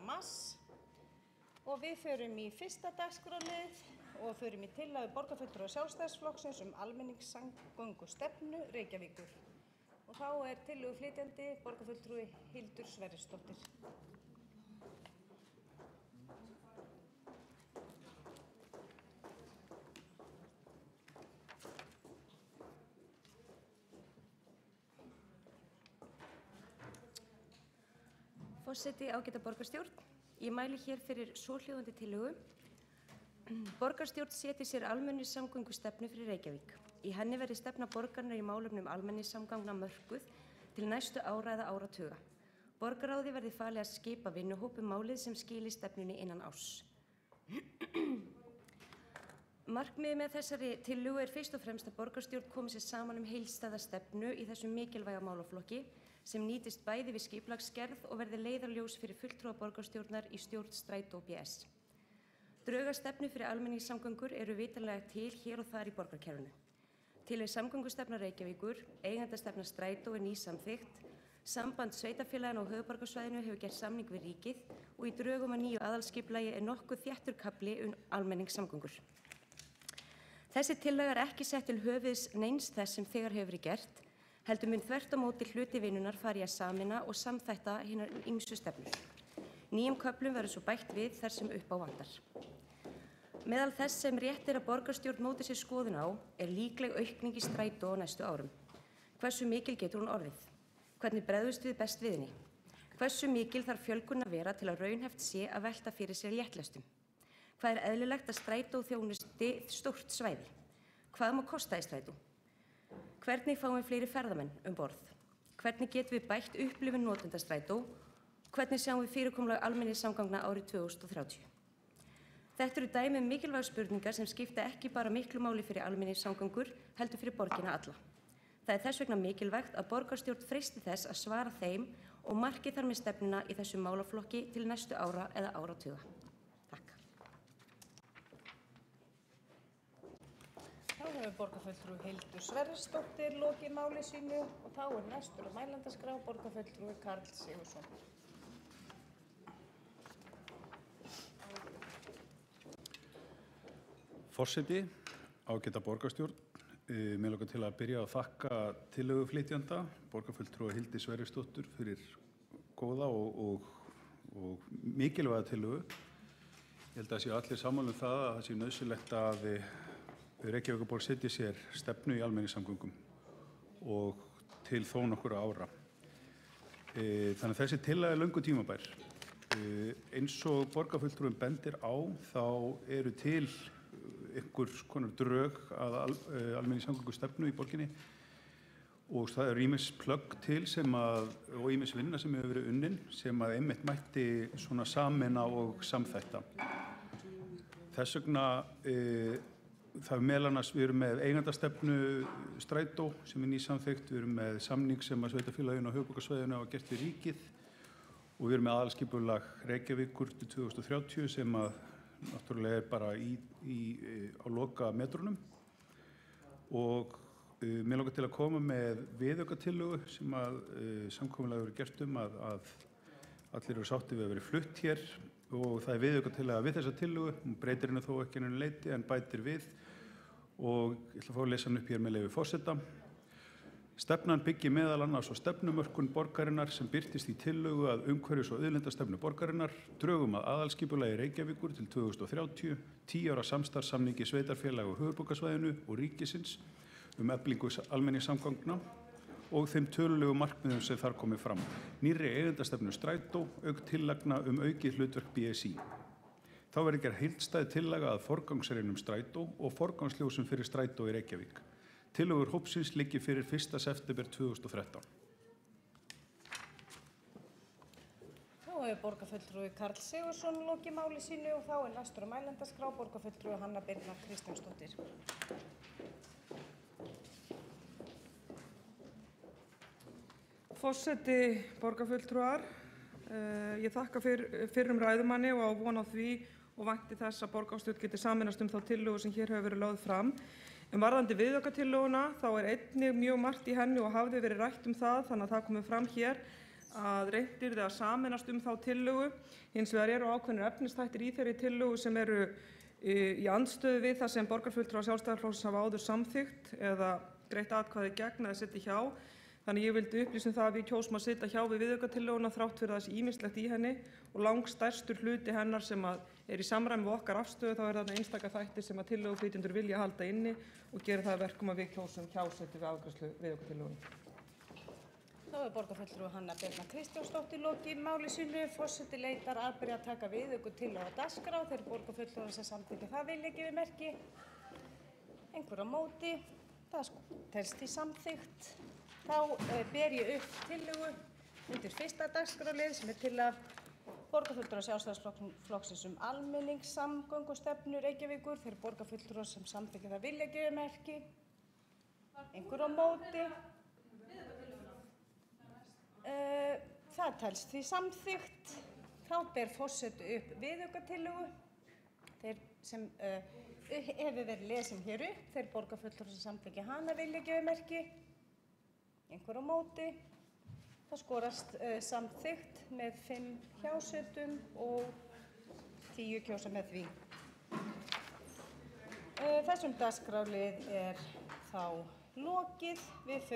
mars og við förum í fyrsta dagskrárlið og förum í tillögu borgarfulltrúa Sjálfstæðisflokksins almenningssamgöngustefnu Reykjavíkur. Og þá tillöguflytjandi borgarfulltrúi Hildur Sverrisdóttir. Forseti, ágæta borgarstjórn. Ég mæli hér fyrir svohljóðandi tillögu. Borgarstjórn setji sér almenningssamgöngustefnu fyrir Reykjavík. Í henni verði stefna borgarinnar í málefnum almenningssamgangna mörkuð til næstu ára eða áratuga. Borgarráði verði falið að skipa vinnuhóp málið sem skili stefnunni innan árs. Markmiðið með þessari tillögu fyrst og fremst að borgarstjórn komi sér saman heildstæða stefnu í þessum mikilvæga málaflokki sem nýtist bæði við skipulagsgerð og verði leiðarljós fyrir fulltrúa borgarstjórnar í stjórn Strætó BS. Drög að stefnu fyrir almenningssamgöngur eru vitanlega til hér og þar í borgarkerfinu. Til samgöngustefna Reykjavíkur, eigendastefna Strætó nýsamþykkt, samband sveitarfélagana á höfuðborgarsvæðinu hefur gert samning við ríkið og í drögum að nýju aðalskipulagi nokkuð þéttur kafli almenningssamgöngur. Þessi tillaga ekki sett til höfuðs neins þess sem þegar hefur verið gert, heldur mun þvert á móti hluti vinnunnar fari að sameina og samþætta hinar ýmsu stefnur. Nýjum köflum verður svo bætt við þar sem upp á vantar. Meðal þess sem rétt að borgarstjórn móti sér skoðun á líkleg aukning í Strætó á næstu árum. Hversu mikil getur hún orðið? Hvernig bregðumst við best við henni? Hversu mikil þarf fjölgun að vera til að raunhæft sé að velta fyrir sér léttlestum? Hvað eðlilegt að Strætó þjónusti stórt svæði? Hvað má kosta í Strætó? Hvernig fáum við fleiri ferðamenn borð? Hvernig getum við bætt upplifun notenda Strætó? Hvernig sjáum við fyrirkomulag almenningssamgangna árið 2030? Þetta eru dæmi mikilvægar spurningar sem skipta ekki bara miklu máli fyrir almenningssamgöngur, heldur fyrir borgina alla. Það þess vegna mikilvægt að borgarstjórn freisti þess að svara þeim og marki þar með stefnuna í þessum málaflokki til næstu ára eða áratuga. Takk. Þá hefur borgarfulltrúi Hildur Sverrisdóttir lokið máli sínu og þá næstur á mælendaskrá borgarfulltrúi Karl Sigurðsson. Forseti, ágæta borgarstjórn, mig langar til að byrja að þakka tillöguflytjanda, borgarfulltrúi Hildi Sverrisdóttur fyrir góða og mikilvæga tillögu. Ég held að séu allir sammála það að það sé nauðsynlegt að Reykjavíkurborg setji sér stefnu í almenningssamgöngum og til þó nokkurra ára. Þannig að þessi tillaga löngu tímabær. Eins og borgarfulltrúin bendir á þá eru til einhvers konar drög að almenningssamgöngustefnu í borginni og það eru ýmis plögg til og ýmis vinna sem hefur verið unnin sem að einmitt mætti svona sameina og samþætta. Þess vegna það meðal annars við erum með eigendastefnu Strætó sem nýsamþykkt, við erum með samning sem að sveitarfélaginu á höfuðborgarsvæðinu hafa gert við ríkið og við erum með aðalskipulag Reykjavíkur til 2030 sem að náttúrulega bara á loka metrunum og mér langar til að koma með viðaukatillögu sem að samkomulag hefur gert að allir eru sátti við að vera flutt hér og það viðaukatillaga við þessa tillögu, hún breytir henni þó ekki einu leyti en bætir við og ég ætla að fá að lesa hann upp hér með leyfi forseta. Stefnan byggir meðal annars á stefnumörkun borgarinnar sem birtist í tillögu að umhverfis- og auðlindastefnu borgarinnar, drögum að aðalskipulagi Reykjavíkur til 2030, 10 ára samstarfssamningi sveitarfélaga á höfuðborgarsvæðinu og ríkisins eflingu almenningssamgangna og þeim tölulegu markmiðum sem þar komið fram. Nýrri eigendastefnu Strætó, auk tillagna aukið hlutverk BSI. Þá verður gerð heildstæð tillaga að forgangsreinum Strætó og forgangsljósum fyrir Strætó í Reykjavík. Tillögur hópsins liggi fyrir 1. september 2013. Þá hefur borgarfulltrúi Karl Sigurðsson lokið máli sínu og þá næstur á mælendaskrá borgarfulltrúi Hanna Birna Kristjánsdóttir. Forseti, borgarfulltrúar, ég þakka fyrrum ræðumanni og á von á því og vænti þess að borgarstjórn geti sameinast þá tillögu sem hér hefur verið lögð fram. Varðandi viðaukatillöguna þá einnig mjög margt í henni og hafði verið rætt það þannig að það komið fram hér. að reynt yrði að sameinast þá tillögu. Hins vegar eru ákveðnir efnisþættir í þeirri tillögu sem eru í andstöðu við það sem borgarfulltrúar Sjálfstæðisflokksins hafa áður samþykkt eða greitt atkvæði gegn eða setið hjá. Þannig ég vildi upplýsa það að við kjósum að sitja hjá við viðaukatillöguna þrátt fyrir það sé ýmislegt í henni og langstærstur hluti hennar sem er í samræmi við okkar afstöðu, þá þarna einstaka þættir sem að tillöguflytjendur vilja halda inni og gera það að verkum að við kjósum hjásetu við afgreiðslu viðaukatillögunnar. Þá er borgarfulltrúi Hanna Birna Kristjánsdóttir lokið máli sínu. Forseti leitar aðbyrja að taka viðaukatillögu á dagskrá. Þeir borgarfulltrúar sem samþykkja það vilja gefa merki. Einhver á móti. Það telst því samþykkt. Þá ber ég upp tillögu undir 1. dagskrárlið sem tillaga borgarfulltrúa Sjálfstæðisflokksins almenningssamgöngustefnu Reykjavíkur. Þeir borgarfulltrúar sem samþykkja það vilja gefa merki. Einhver á móti. Það telst því samþykkt. Þá ber forseti upp viðaukatillögu. Þeir sem hefur verið lesin hér upp. Þeir borgarfulltrúar sem samþykkja hana vilja gefa merki. Einhver á móti. Það skorast samþykkt með 5 hjásetum og 10 kjósa með því. Þessum dagskrárlið er þá lokið. Við